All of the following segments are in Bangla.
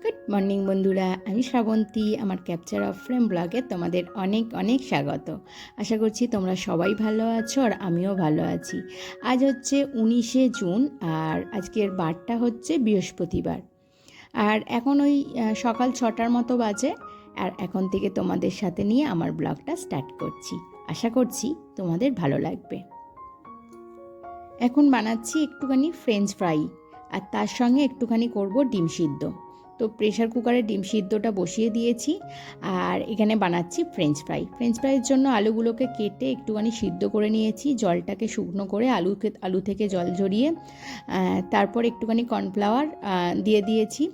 গুড মর্নিং বন্ধুরা, আমি শ্রাবন্তী। আমার ক্যাপচার অফ ফ্রেম ব্লগে তোমাদের অনেক অনেক স্বাগত। আশা করছি তোমরা সবাই ভালো আছো আর আমিও ভালো আছি। আজ হচ্ছে 19শে জুন আর আজকের বারটা হচ্ছে বৃহস্পতিবার। আর এখন ওই সকাল 6টার মতো বাজে। আর এখন থেকে তোমাদের সাথে নিয়ে আমার ব্লগটা স্টার্ট করছি। আশা করছি তোমাদের ভালো লাগবে। এখন বানাচ্ছি একটুখানি ফ্রেঞ্চ ফ্রাই, আর তার সঙ্গে একটুখানি করব ডিম সিদ্ধ। তো প্রেশার কুকারে ডিম সিদ্ধটা বসিয়ে দিয়েছি আর এখানে বানাচ্ছি ফ্রেঞ্চ ফ্রাই। ফ্রেঞ্চ ফ্রাইয়ের জন্য আলুগুলোকে কেটে একটুখানি সিদ্ধ করে নিয়েছি, জলটাকে শুকনো করে আলু থেকে জল ঝরিয়ে তারপর একটুখানি কর্নফ্লাওয়ার দিয়ে দিয়েছি।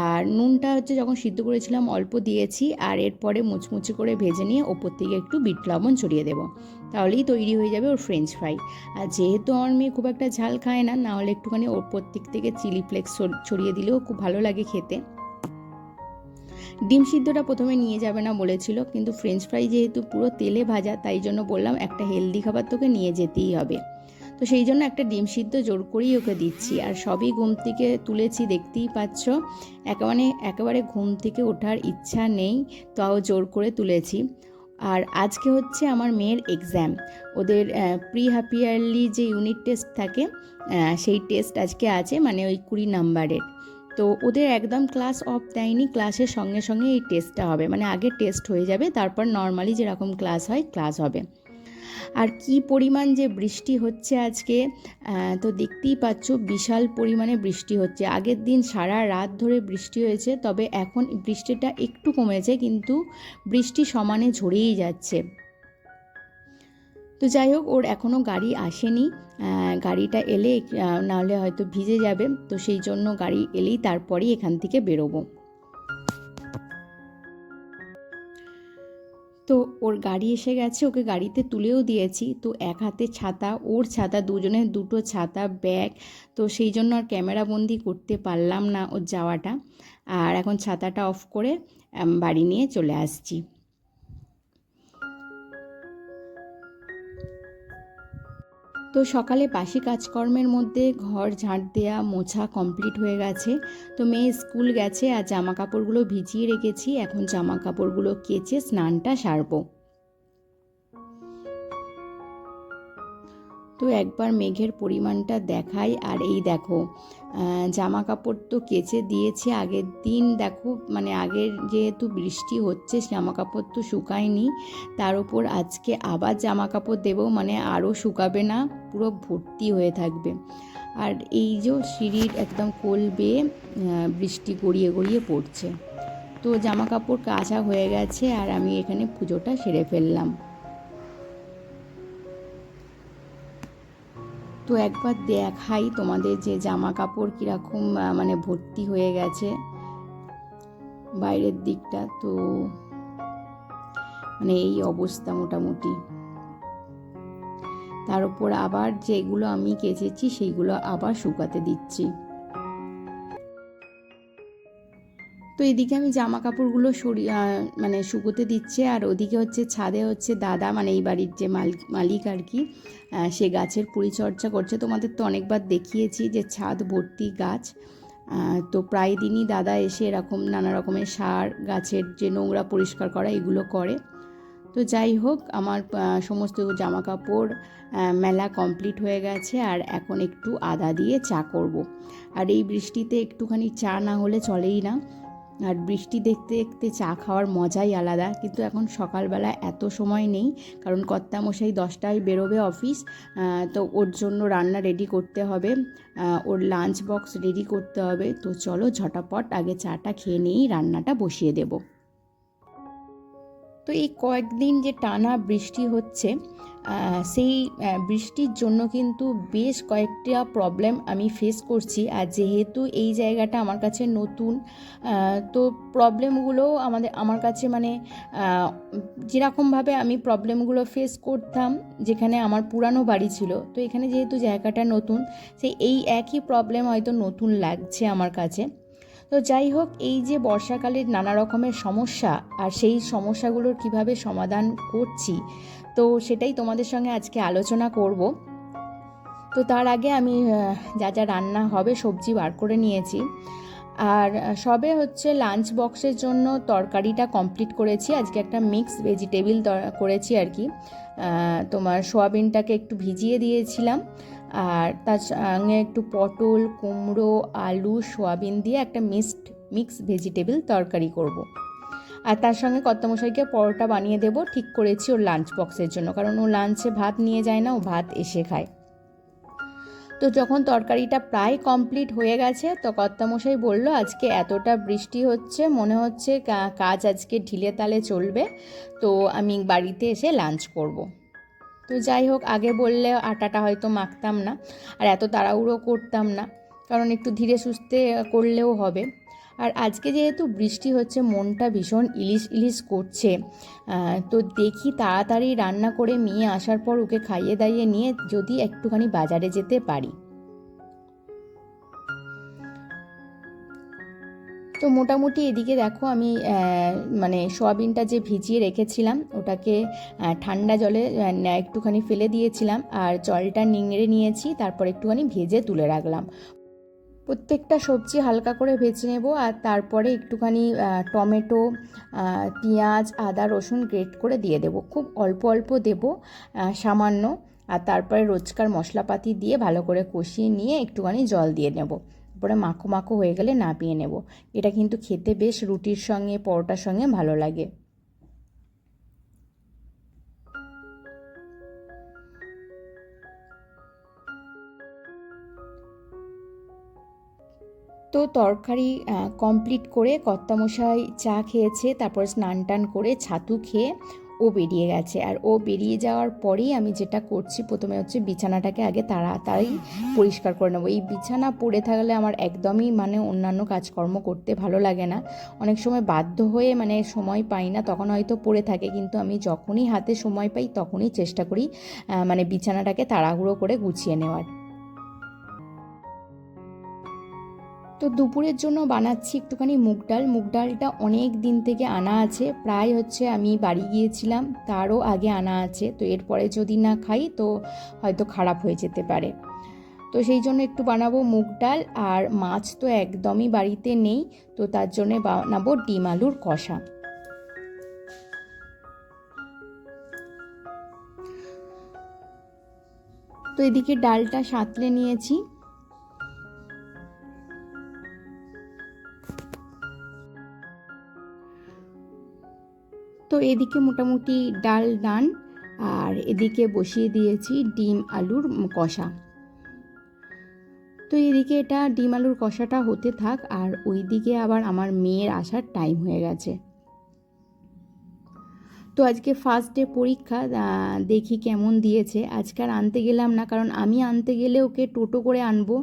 আর নুনটা হচ্ছে যখন সিদ্ধ করেছিলাম অল্প দিয়েছি, আর এরপরে মুচমুচে করে ভেজে নিয়ে ওপর থেকে একটু বিট লবণ ছড়িয়ে দেবো, তাহলেই তৈরি হয়ে যাবে ওর ফ্রেঞ্চ ফ্রাই। আর যেহেতু আমার মেয়ে খুব একটা ঝাল খায় না, নাহলে একটুখানি ওপর দিক থেকে চিলি ফ্লেক্স ছড়িয়ে দিলেও খুব ভালো লাগে খেতে। ডিম সিদ্ধটা প্রথমে নিয়ে যাবে না বলেছিল, কিন্তু ফ্রেঞ্চ ফ্রাই যেহেতু পুরো তেলে ভাজা, তাই জন্য বললাম একটা হেলদি খাবার তোকে নিয়ে যেতেই হবে। তো সেই জন্য একটা ডিম সিদ্ধ জোর করেই ওকে দিচ্ছি। আর সবই ঘুম থেকে তুলেছি, দেখতেই পাচ্ছ। একেবারে ঘুম থেকে ওঠার ইচ্ছা নেই, তাও জোর করে তুলেছি। আর আজকে হচ্ছে আমার মেয়ের এক্সাম। ওদের প্রি হাফ ইয়ারলি যে ইউনিট টেস্ট থাকে, সেই টেস্ট আজকে আছে, মানে ওই 20 নাম্বারের। তো ওদের একদম ক্লাস অফ দেয়নি, ক্লাসের সঙ্গে সঙ্গে এই টেস্টটা হবে, মানে আগে টেস্ট হয়ে যাবে, তারপর নর্মালি যেরকম ক্লাস হয় ক্লাস হবে। আর কি পরিমাণ যে বৃষ্টি হচ্ছে আজকে, তো দেখতেই পাচ্ছ বিশাল পরিমাণে বৃষ্টি হচ্ছে। আগের দিন সারা রাত ধরে বৃষ্টি হয়েছে, তবে এখন বৃষ্টিটা একটু কমেছে, কিন্তু বৃষ্টি সমানে ঝরেই যাচ্ছে। তো যাই হোক, ওর এখনও গাড়ি আসেনি। গাড়িটা এলে নাহলে হয়তো ভিজে যাবে, তো সেই জন্য গাড়ি এলেই তারপরেই এখান থেকে বেরোবো। তো ওর গাড়ি এসে গেছে, ওকে গাড়িতে তুলেও দিয়েছি। তো এক হাতে ছাতা, ওর ছাতা, দুজনের দুটো ছাতা, ব্যাগ। তো সেই জন্য আর ক্যামেরা বন্দি করতে পারলাম না ওর যাওয়াটা। আর এখন ছাতাটা অফ করে বাড়ি নিয়ে চলে আসছি। তো সকালে বাসি কাজকর্মের মধ্যে ঘর ঝাঁট দেওয়া মোছা কমপ্লিট হয়ে গেছে। তো মেয়ে স্কুল গেছে আর জামা কাপড়গুলো ভিজিয়ে রেখেছি। এখন জামা কাপড়গুলো কেচে স্নানটা সারবো। তো একবার মেঘের পরিমাণটা দেখাই। আর এই দেখো, জামা কাপড় তো কেচে দিয়েছে আগের দিন। দেখো, মানে আগের যেহেতু বৃষ্টি হচ্ছে, জামা কাপড় তো শুকায়নি, তার উপর আজকে আবার জামা কাপড় দেবো, মানে আরও শুকাবে না, পুরো ভর্তি হয়ে থাকবে। আর এই যে সিঁড়ির একদম কোল বেয়ে বৃষ্টি গড়িয়ে গড়িয়ে পড়ছে। তো জামা কাপড় কাচা হয়ে গেছে আর আমি এখানে পুজোটা সেরে ফেললাম। তো একবার দেখাই তোমাদের যে জামা কাপড় কীরকম মানে ভর্তি হয়ে গেছে বাইরের দিকটা। তো মানে এই অবস্থা মোটামুটি। তার উপর আবার যেগুলো আমি কেচেছি সেইগুলো আবার শুকাতে দিচ্ছি। তো এদিকে আমি জামা কাপড়গুলো মানে শুকোতে দিচ্ছে, আর ওদিকে হচ্ছে ছাদে হচ্ছে দাদা, মানে এই বাড়ির যে মালিক আর কি, সে গাছের পরিচর্যা করছে। তোমাদের তো অনেকবার দেখিয়েছি যে ছাদ ভর্তি গাছ। তো প্রায় দিনই দাদা এসে এরকম নানা রকমের সার, গাছের যে নোংরা পরিষ্কার করা, এগুলো করে। তো যাই হোক, আমার সমস্ত জামা কাপড় মেলা কমপ্লিট হয়ে গেছে। আর এখন একটু আদা দিয়ে চা করব। আর এই বৃষ্টিতে একটুখানি চা না হলে চলেই না। আর বৃষ্টি দেখতে দেখতে চা খাওয়ার মজাই আলাদা। কিন্তু এখন সকালবেলা এত সময় নেই, কারণ কর্তামশাই 10টায় বেরোবে অফিস। তো ওর জন্য রান্না রেডি করতে হবে, ওর লাঞ্চ বক্স রেডি করতে হবে। তো চলো ঝটাপট আগে চাটা খেয়ে নিয়েই রান্নাটা বসিয়ে দেব। তো এই কয়েকদিন যে টানা বৃষ্টি হচ্ছে, সেই বৃষ্টির জন্য কিন্তু বেশ কয়েকটা প্রবলেম আমি ফেস করছি। আর যেহেতু এই জায়গাটা আমার কাছে নতুন, তো প্রবলেমগুলো আমার কাছে মানে যেরকমভাবে আমি প্রবলেমগুলো ফেস করতাম যেখানে আমার পুরানো বাড়ি ছিল, তো এখানে যেহেতু জায়গাটা নতুন, এই একই প্রবলেম হয়তো নতুন লাগছে আমার কাছে। তো যাই হোক, এই যে বর্ষাকালের নানা রকমের সমস্যা, আর সেই সমস্যাগুলোর কিভাবে সমাধান করছি, তো সেটাই তোমাদের সঙ্গে আজকে আলোচনা করব। তো তার আগে আমি যা যা রান্না হবে সবজি বার করে নিয়েছি। আর সবে হচ্ছে লাঞ্চ বক্সের জন্য তরকারিটা কমপ্লিট করেছি। আজকে একটা মিক্স ভেজিটেবল করেছি আর কি। তোমার সোয়াবিনটাকে একটু ভিজিয়ে দিয়েছিলাম, আর তার সঙ্গে একটু পটল, কুমড়ো, আলু, সোয়াবিন দিয়ে একটা মিক্স ভেজিটেবল তরকারি করব। আর তার সঙ্গে কর্তামশাইকে পরোটা বানিয়ে দেবো ঠিক করেছি ওর লাঞ্চ বক্সের জন্য, কারণ ও লাঞ্চে ভাত নিয়ে যায় না, ও ভাত এসে খায়। তো যখন তরকারিটা প্রায় কমপ্লিট হয়ে গেছে তো কর্তামশাই বলল আজকে এতটা বৃষ্টি হচ্ছে, মনে হচ্ছে কাজ আজকে ঢিলে তালে চলবে, তো আমি বাড়িতে এসে লাঞ্চ করব। তো যাই হোক, আগে বললে আটাটা হয়তো মাখতাম না আর এত তাড়াহুড়ো করতাম না, কারণ একটু ধীরে সুস্থে করলেও হবে। আর আজকে যেহেতু বৃষ্টি হচ্ছে, মনটা ভীষণ ইলিশ ইলিশ করছে। তো দেখি তাড়াতাড়ি রান্না করে মেয়ে আসার পর ওকে খাইয়ে দাইয়ে নিয়ে যদি একটুখানি বাজারে যেতে পারি। তো মোটামুটি এদিকে দেখো আমি মানে সোয়াবিনটা যে ভিজিয়ে রেখেছিলাম ওটাকে ঠান্ডা জলে একটুখানি ফেলে দিয়েছিলাম, আর জলটা নিংড়ে নিয়েছি, তারপর একটুখানি ভেজে তুলে রাখলাম। প্রত্যেকটা সবজি হালকা করে ভেজে নেব, আর তারপরে একটুখানি টমেটো, পেঁয়াজ, আদা, রসুন গ্রেট করে দিয়ে দেব, খুব অল্প অল্প দেব, সামান্য। আর তারপরে রোজকার মশলাপাতি দিয়ে ভালো করে কষিয়ে নিয়ে একটুখানি জল দিয়ে নেব, তারপরে মাখো মাখো হয়ে গেলে নামিয়ে নেব। এটা কিন্তু খেতে বেশ রুটির সঙ্গে পরোটার সঙ্গে ভালো লাগে। তো তরকারি কমপ্লিট করে কর্তামশাই চা খেয়েছে, তারপর স্নান টান করে ছাতু খেয়ে ও বেরিয়ে গেছে। আর ও বেরিয়ে যাওয়ার পরেই আমি যেটা করছি, প্রথমে হচ্ছে বিছানাটাকে আগে তাড়াতাড়ি পরিষ্কার করে নেবো। এই বিছানা পড়ে থাকলে আমার একদমই মানে অন্যান্য কাজকর্ম করতে ভালো লাগে না। অনেক সময় বাধ্য হয়ে মানে সময় পাই না, তখন হয়তো পড়ে থাকে, কিন্তু আমি যখনই হাতে সময় পাই তখনই চেষ্টা করি মানে বিছানাটাকে তাড়াহুড়ো করে গুছিয়ে নেওয়ার। তো দুপুরের জন্য বানাচ্ছি একটুখানি মুগ ডালটা অনেক দিন থেকে আনা আছে, প্রায় হচ্ছে আমি বাড়ি গিয়েছিলাম তারও আগে আনা আছে, তো এরপরে যদি না খাই তো হয়তো খারাপ হয়ে যেতে পারে। তো সেই জন্য একটু বানাবো মুগ ডাল, আর মাছ তো একদমই বাড়িতে নেই, তো তার জন্যে বানাবো ডিম আলুর কষা। তো এদিকে ডালটা সাঁতলে নিয়েছি। তো এদিকে মোটামুটি ডাল ডান, আর এদিকে বসিয়ে দিয়েছি ডিম আলুর কষা। তো এদিকে এটা ডিম আলুর কষাটা হতে থাক, আর ওইদিকে আবার আমার মেয়ের আসার টাইম হয়ে গেছে। তো আজকে ফার্স্ট ডে পরীক্ষা, দেখি কেমন দিয়েছে। আজকে আর আনতে গেলাম না, কারণ আমি আনতে গেলে ওকে টোটো করে আনবো,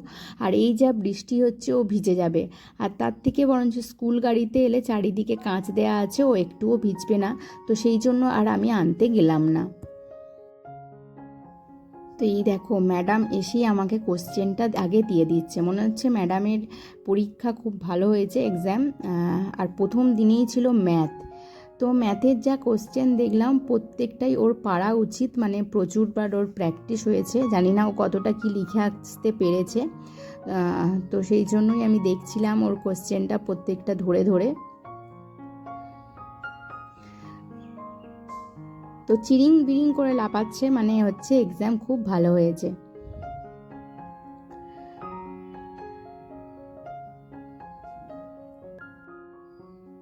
আর এই যা বৃষ্টি হচ্ছে ও ভিজে যাবে। আর তার থেকে বরঞ্চ স্কুল গাড়িতে এলে চারিদিকে কাঁচ দেয়া আছে, ও একটুও ভিজবে না, তো সেই জন্য আর আমি আনতে গেলাম না। তো এই দেখো ম্যাডাম এসেই আমাকে কোশ্চেনটা আগে দিয়ে দিচ্ছে, মনে হচ্ছে ম্যাডামের পরীক্ষা খুব ভালো হয়েছে, এক্সাম। আর প্রথম দিনেই ছিল ম্যাথ। তো ম্যাথের যা কোশ্চেন দেখলাম প্রত্যেকটাই ওর পারা উচিত, মানে প্রচুরবার ওর প্র্যাকটিস হয়েছে, জানি না ও কতটা কি লিখে আসতে পেরেছে। তো সেই জন্যই আমি দেখছিলাম ওর কোশ্চেনটা প্রত্যেকটা ধরে ধরে। তো চিরিং বিরিং করে লাপাচ্ছে, মানে হচ্ছে এক্সাম খুব ভালো হয়েছে।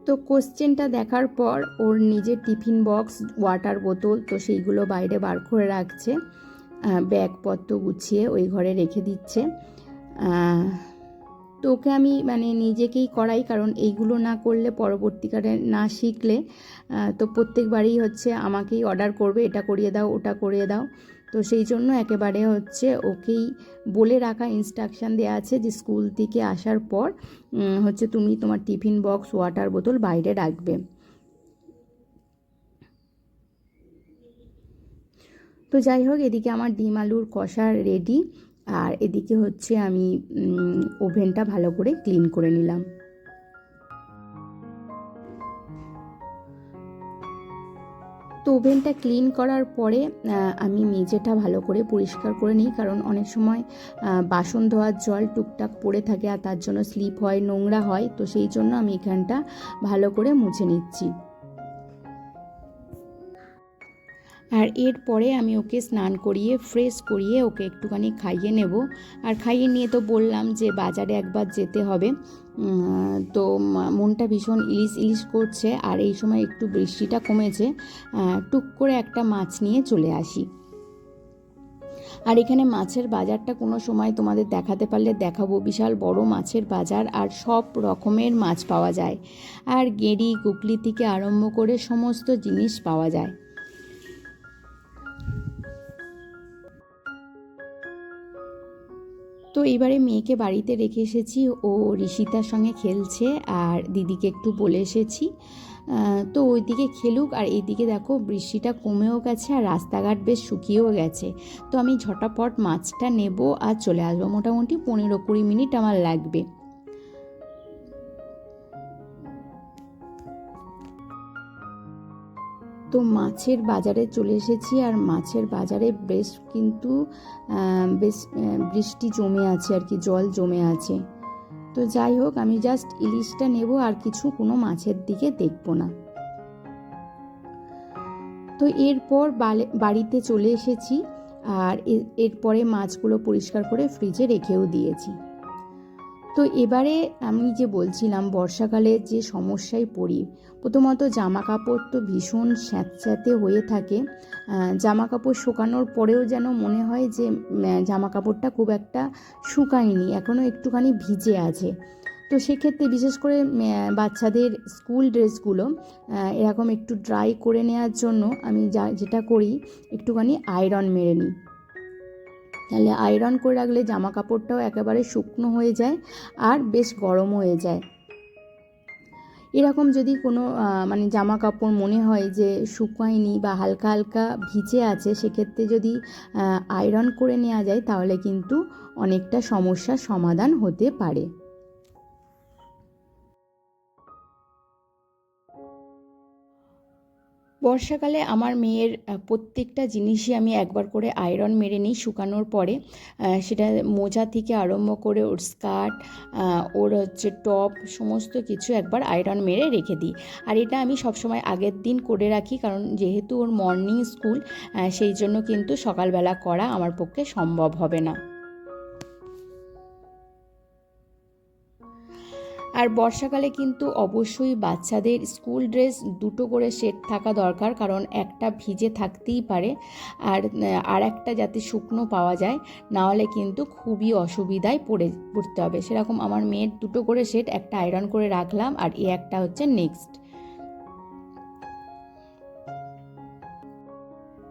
তো কোশ্চেনটা দেখার পর ওর নিজের টিফিন বক্স, ওয়াটার বোতল, তো সেইগুলো বাইরে বার করে রাখছে, ব্যাগপত্র গুছিয়ে ওই ঘরে রেখে দিচ্ছে। তো ওকে আমি মানে নিজেকেই করাই, কারণ এইগুলো না করলে পরবর্তীকালে না শিখলে তো প্রত্যেকবারই হচ্ছে আমাকেই অর্ডার করবে, এটা করিয়ে দাও ওটা করিয়ে দাও। তো সেই জন্য একেবারে হচ্ছে ওকেই বলে রাখা, ইনস্ট্রাকশান দেওয়া আছে যে স্কুল থেকে আসার পর হচ্ছে তুমি তোমার টিফিন বক্স, ওয়াটার বোতল বাইরে রাখবে। তো যাই হোক, এদিকে আমার ডিম আলুর কষা রেডি, আর এদিকে হচ্ছে আমি ওভেনটা ভালো করে ক্লিন করে নিলাম। তো ওভেনটা ক্লিন করার পরে আমি মেঝেটা ভালো করে পরিষ্কার করে নিই, কারণ অনেক সময় বাসন ধোয়ার জল টুকটাক পড়ে থাকে আর তার জন্য স্লিপ হয়, নোংরা হয়। তো সেই জন্য আমি এখানটা ভালো করে মুছে নিচ্ছি। আর এরপরে আমি ওকে স্নান করিয়ে ফ্রেশ করিয়ে ওকে একটুখানি খাইয়ে নেব। আর খাইয়ে নিয়ে তো বললাম যে বাজারে একবার যেতে হবে। তো মনটা ভীষণ ইলিশ ইলিশ করছে, আর এই সময় একটু বৃষ্টিটা কমেছে, টুক করে একটা মাছ নিয়ে চলে আসি। আর এখানে মাছের বাজারটা কোনো সময় তোমাদের দেখাতে পারলে দেখাবো। বিশাল বড় মাছের বাজার, আর সব রকমের মাছ পাওয়া যায়, আর গেঁড়ি গুগলি থেকে আরম্ভ করে সমস্ত জিনিস পাওয়া যায়। তো এবারে মেয়েকে বাড়িতে রেখে এসেছি, ও ঋষিতার সঙ্গে খেলছে, আর দিদিকে একটু বলে এসেছি। তো ওইদিকে খেলুক, আর এইদিকে দেখো বৃষ্টিটা কমেও গেছে আর রাস্তাঘাট বেশ শুকিয়েও গেছে। তো আমি ঝটাপট মাছটা নেব আর চলে আসবো। মোটামুটি 15-20 মিনিট আমার লাগবে। তো মাছের বাজারে চলে এসেছি, আর মাছের বাজারে বেশ কিন্তু বৃষ্টি জমে আছে আর কি, জল জমে আছে। তো যাই হোক, আমি জাস্ট ইলিশটা নেব, আর কোনো মাছের দিকে দেখব না। তো এরপর বাড়িতে চলে এসেছি, আর এরপরে মাছগুলো পরিষ্কার করে ফ্রিজে রেখেও দিয়েছি। তো এবারে আমি যে বলছিলাম বর্ষাকালে যে সমস্যায় পড়ি, প্রথমত জামা কাপড় তো ভীষণ স্যাঁতস্যাঁতে হয়ে থাকে। জামা কাপড় শুকানোর পরেও যেন মনে হয় যে জামা কাপড়টা খুব একটা শুকায়নি, এখনও একটুখানি ভিজে আছে। তো সেক্ষেত্রে বিশেষ করে বাচ্চাদের স্কুল ড্রেসগুলো এরকম একটু ড্রাই করে নেওয়ার জন্য আমি যেটা করি, একটুখানি আয়রন মেরে নিই। তাহলে আয়রন করে রাখলে জামা কাপড়টাও একেবারে শুকনো হয়ে যায় আর বেশ গরম হয়ে যায়। এরকম যদি কোনো জামা কাপড় মনে হয় যে শুকায়নি বা হালকা হালকা ভিজে আছে, সেক্ষেত্রে যদি আয়রন করে নেওয়া যায় তাহলে কিন্তু অনেকটা সমস্যার সমাধান হতে পারে। বর্ষাকালে আমার মেয়ের প্রত্যেকটা জিনিসই আমি একবার করে আয়রন মেরে নিই শুকানোর পরে। সেটা মোজা থেকে আরম্ভ করে ওর স্কার্ট, ওর টপ, সমস্ত কিছু একবার আয়রন মেরে রেখে দিই। আর এটা আমি সবসময় আগের দিন করে রাখি, কারণ যেহেতু ওর মর্নিং স্কুল, সেই জন্য কিন্তু সকালবেলা করা আমার পক্ষে সম্ভব হবে না। আর বর্ষাকালে কিন্তু অবশ্যই বাচ্চাদের স্কুল ড্রেস দুটো করে সেট থাকা দরকার, কারণ একটা ভিজে থাকতেই পারে, আর একটা যাতে শুকনো পাওয়া যায়, না হলে কিন্তু খুবই অসুবিধায় পড়তে হবে। সেরকম আমার মেয়ের দুটো করে সেট, একটা আয়রন করে রাখলাম, আর একটা হচ্ছে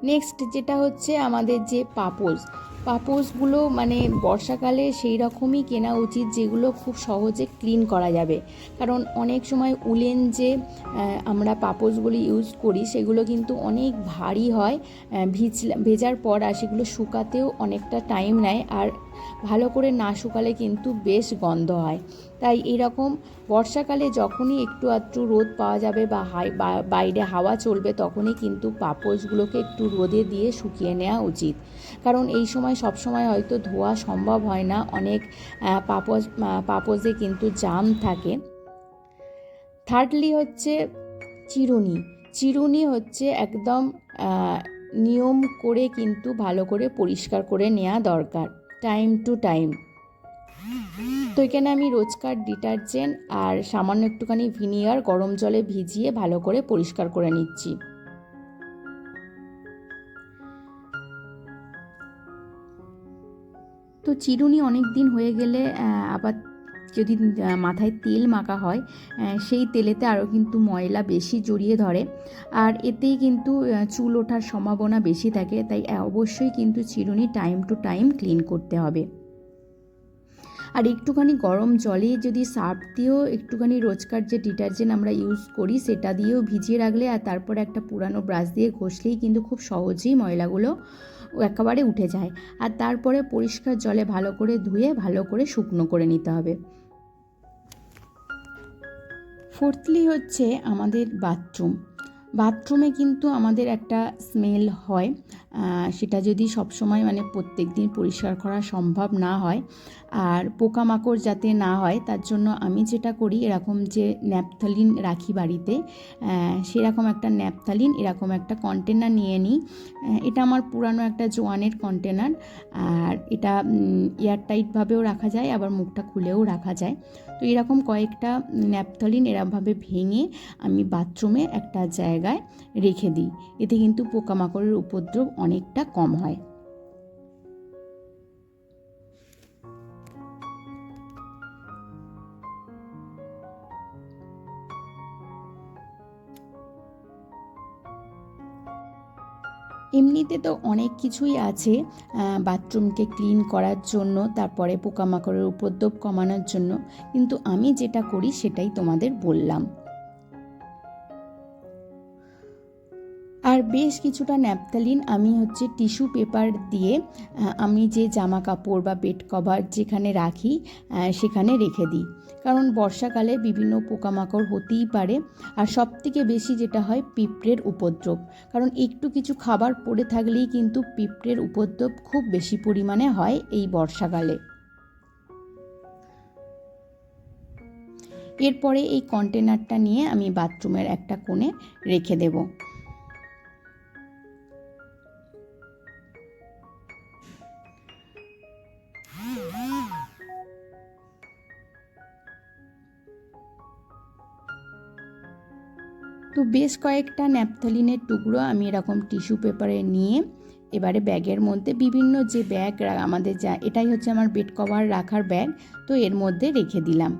নেক্সট যেটা হচ্ছে আমাদের যে পাপোশগুলো বর্ষাকালে সেই রকমই কেনা উচিত যেগুলো খুব সহজে ক্লিন করা যাবে। কারণ অনেক সময় উলেন যে আমরা পাপোশগুলি ইউজ করি সেগুলো কিন্তু অনেক ভারী হয় ভেজার পর, আর সেগুলো শুকাতেও অনেকটা টাইম নেয়, আর ভালো করে না শুকালে কিন্তু বেশ গন্ধ হয়। তাই এরকম বর্ষাকালে যখনই একটু আধটু রোদ পাওয়া যাবে বা বাইরে হাওয়া চলবে, তখনই কিন্তু পাপোশগুলোকে একটু রোদে দিয়ে শুকিয়ে নেওয়া উচিত। কারণ এই সময় সব সময় হয়তো ধোয়া সম্ভব হয় না, অনেক পাপোশে কিন্তু জাম থাকে। থার্ডলি হচ্ছে চিরুনি হচ্ছে একদম নিয়ম করে কিন্তু ভালো করে পরিষ্কার করে নেওয়া দরকার টাইম টু টাইম। তো এখানে আমি রোজকার ডিটারজেন্ট আর সামান্য একটুখানি ভিনিগার গরম জলে ভিজিয়ে ভালো করে পরিষ্কার করে নিচ্ছি। তো চিরুনি অনেক দিন হয়ে গেলে আবার যদি মাথায় তেল মাখা হয়, সেই তেলেতে আরও কিন্তু ময়লা বেশি জড়িয়ে ধরে, আর এতেই কিন্তু চুল ওঠার সম্ভাবনা বেশি থাকে। তাই অবশ্যই কিন্তু চিরুনি টাইম টু টাইম ক্লিন করতে হবে। আর একটুখানি গরম জলে যদি সার্ফ দিয়েও একটুখানি রোজকার যে ডিটারজেন্ট আমরা ইউজ করি সেটা দিয়েও ভিজিয়ে রাখলে, আর তারপরে একটা পুরানো ব্রাশ দিয়ে ঘষলেই কিন্তু খুব সহজেই ময়লাগুলো একেবারে উঠে যায়। আর তারপরে পরিষ্কার জলে ভালো করে ধুয়ে ভালো করে শুকনো করে নিতে হবে। ফোর্থলি হচ্ছে আমাদের বাথরুমে কিন্তু আমাদের একটা স্মেল হয়, সেটা যদি সবসময় মানে প্রত্যেক দিন পরিষ্কার করা সম্ভব না হয় আর পোকামাকড় যাতে না হয় তার জন্য আমি যেটা করি, এরকম যে ন্যাপথলিন রাখি বাড়িতে, সেরকম একটা ন্যাপথলিন এরকম একটা কন্টেনার নিয়ে নিই। এটা আমার পুরানো একটা জোয়ানের কন্টেনার, আর এটা এয়ারটাইটভাবেও রাখা যায়, আবার মুখটা খুলেও রাখা যায়। তো এরকম কয়েকটা ন্যাপথলিন এরকমভাবে ভেঙে আমি বাথরুমে একটা জায়গায় রেখে দিই। এতে কিন্তু পোকামাকড়ের উপদ্রব অনেকটা কম হয়। এমনিতে তো অনেক কিছুই আছে বাথরুমকে ক্লিন করার জন্য, তারপরে পোকামাকড়ের উপদ্রব কমানোর জন্য, কিন্তু আমি যেটা করি সেটাই তোমাদের বললাম। আর বেশ কিছুটা ন্যাপথালিন আমি টিস্যু পেপার দিয়ে আমি যে জামা কাপড় বা বেড কভার যেখানে রাখি সেখানে রেখে দিই, কারণ বর্ষাকালে বিভিন্ন পোকামাকড় হতেই পারে। আর সবথেকে বেশি যেটা হয় পিঁপড়ের উপদ্রব, কারণ একটু কিছু খাবার পড়ে থাকলেই কিন্তু পিঁপড়ের উপদ্রব খুব বেশি পরিমাণে হয় এই বর্ষাকালে। এরপরে এই কন্টেনারটা নিয়ে আমি বাথরুমের একটা কোণে রেখে দেব। তো বেশ কয়েকটা ন্যাপথলিনের টুকরো আমি এরকম টিস্যু পেপারে নিয়ে এবারে ব্যাগের মধ্যে, বিভিন্ন যে ব্যাগ আমাদের এটাই হচ্ছে আমার বেড কভার রাখার ব্যাগ, তো এর মধ্যে রেখে দিলাম।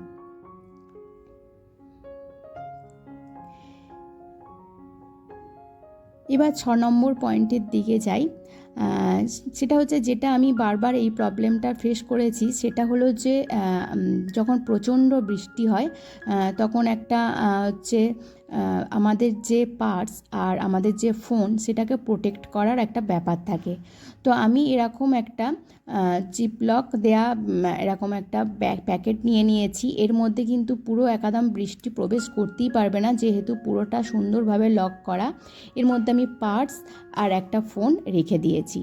এবার 6 নম্বর পয়েন্টের দিকে যাই। সেটা হচ্ছে, যেটা আমি বারবার এই প্রবলেমটা ফেস করেছি, সেটা হলো যে যখন প্রচণ্ড বৃষ্টি হয় তখন একটা আমাদের যে পার্স আর আমাদের যে ফোন সেটাকে প্রোটেক্ট করার একটা ব্যাপার থাকে। তো আমি এরকম একটা জিপলক দেয়া এরকম একটা প্যাকেট নিয়ে নিয়েছি। এর মধ্যে কিন্তু পুরো একদম বৃষ্টি প্রবেশ করতেই পারবে না, যেহেতু পুরোটা সুন্দরভাবে লক করা। এর মধ্যে আমি পার্স আর একটা ফোন রেখে দিয়েছি।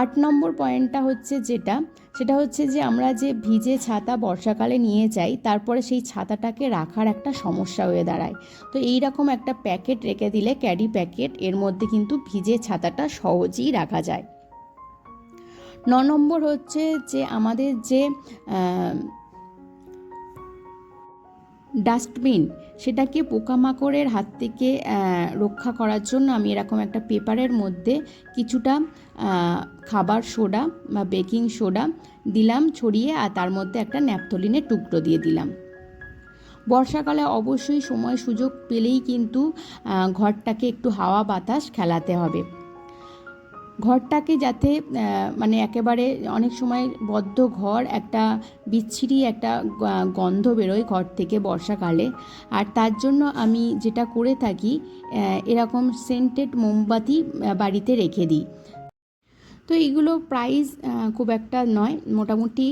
8 নম্বর পয়েন্টটা সেটা হচ্ছে যে আমরা যে ভিজে ছাতা বর্ষাকালে নিয়ে যাই, তারপরে সেই ছাতাটাকে রাখার একটা সমস্যা হয়ে দাঁড়ায়। তো এই রকম একটা প্যাকেট রেখে দিলে, ক্যারি প্যাকেট, এর মধ্যে কিন্তু ভিজে ছাতাটা সহজেই রাখা যায়। 9 নম্বর হচ্ছে যে আমাদের যে ডাস্টবিন, সেটাকে পোকামাকড়ের হাত থেকে রক্ষা করার জন্য আমি এরকম একটা পেপারের মধ্যে কিছুটা খাবার সোডা বা বেকিং সোডা দিলাম ছড়িয়ে, আর তার মধ্যে একটা ন্যাপথলিনের টুকরো দিয়ে দিলাম। বর্ষাকালে অবশ্যই সময় সুযোগ পেলেই কিন্তু ঘরটাকে একটু হাওয়া বাতাস খেলাতে হবে। ঘরটাকে যাতে মানে একেবারে, অনেক সময় বদ্ধ ঘর, একটা বিচ্ছিরি একটা গন্ধ বেরোয় ঘর থেকে বর্ষাকালে, আর তার জন্য আমি যেটা করে থাকি, এরকম সেন্টেড মোমবাতি বাড়িতে রেখে দিই। তো এইগুলো প্রাইস খুব একটা নয়, মোটামুটি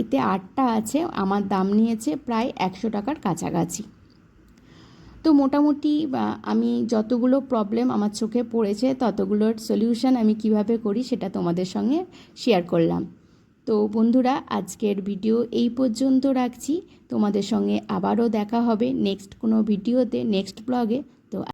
এতে 8টা আছে, আমার দাম নিয়েছে প্রায় 100 টাকার কাছাকাছি। তো মোটামুটি আমি যতগুলো প্রবলেম আমার চোখে পড়েছে ততগুলোর সলিউশন আমি কিভাবে করি সেটা তোমাদের সঙ্গে শেয়ার করলাম। তো বন্ধুরা, আজকের ভিডিও এই পর্যন্ত রাখছি। তোমাদের সঙ্গে আবারও দেখা হবে নেক্সট কোনো ভিডিওতে, নেক্সট ব্লগে।